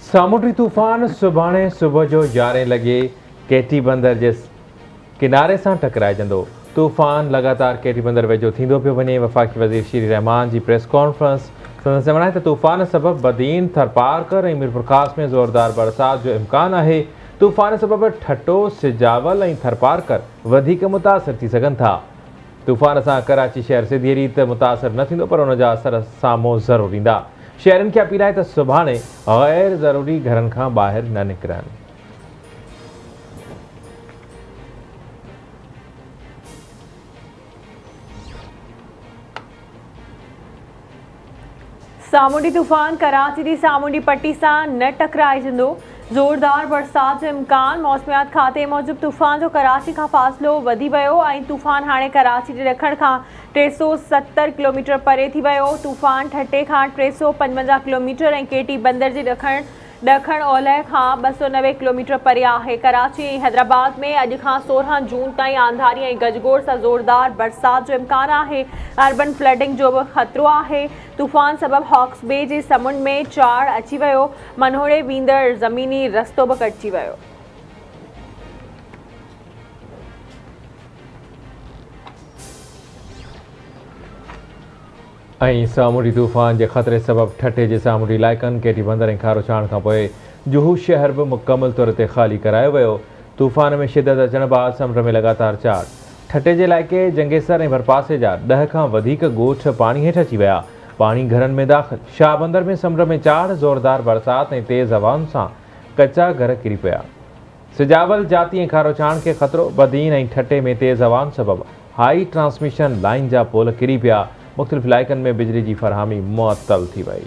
सामुंडी तूफ़ान सुभाणे सुबुह जो 11 लॻे केटी बंदर जे किनारे सां टकराइजंदो। तूफ़ान लगातार केटी बंदर वेझो थींदो पियो वञे। वफ़ाक़ी वज़ीर श्री रहमान जी प्रेस कॉन्फ्रेंस संदसि चवण त तूफ़ान सबबि बदीन, थरपारकर ऐं मीरपुरख़ास में ज़ोरदार बरसात जो इम्कान आहे। तूफ़ान सबबि ठट्टो, सिजावल ऐं थरपारकर वधीक मुतासिर थी सघनि था। तूफ़ान सां कराची शहर सिधी रीति मुतासिर न थींदो, पर उन जा असर साम्हूं ज़रूर ईंदा। शहरनि खे अपील आहे त सुभाणे गैर ज़रूरी घरनि खां ॿाहिरि न निकिरनि। सामुंडी तूफ़ान कराची जी सामुंडी पट्टी सां न टकराइजंदो। ज़ोरदार बरसात जो इम्कान। मौसमियात खाते मूजिबि तूफ़ान जो कराची खां फ़ासिलो वधी वियो ऐं तूफ़ान हाणे कराची जे ॾखण खां 370 किलोमीटर परे थी वियो। तूफ़ान ठटे खां 355 किलोमीटर ऐं केटी बंदर जे ॾखण ओलह खां 290 किलोमीटर परे आहे। कराची ऐं हैदराबाद में अॼु खां 16 जून ताईं आंधारी ऐं गजगोड़ सां ज़ोरदार बरसात जो इम्कान आहे। अर्बन फ्लडिंग जो बि ख़तरो आहे। तूफ़ान सबबि हॉक्स बे जे समुंड में चाड़ अची वियो। मनोड़े वेंदड़ ज़मीनी रस्तो बि कटिजी वियो। ऐं सामुंडी तूफ़ान जे ख़तरे सबबि ठटे जे सामुंडी इलाइक़नि केटी बंदर ऐं खारोचाण खां पोइ जुहू शहर बि मुकमल तौर ते ख़ाली करायो वियो। तूफ़ान में शिदत अचण बैदि समुंड में लगातार चाड़। ठटे जे इलाइक़े जंगेसर ऐं भरपासे जा 10 खां वधीक ॻोठ पाणी हेठि अची विया। पाणी घरनि में दाख़िल। शाह बंदर में समुंड में चाड़, ज़ोरदार बरसात ऐं तेज़ हवाउनि सां कचा घर किरी पिया। सिजावल, जाती ऐं खारोचाण खे ख़तरो। बदीन ऐं ठटे में तेज़ हवाउनि सबबि हाई ट्रांसमिशन लाइन जा पोल किरी पिया। मुख़्तलिफ़ इलाइक़नि में बिजली जी फ़रहामी मुअत्तल थी वई।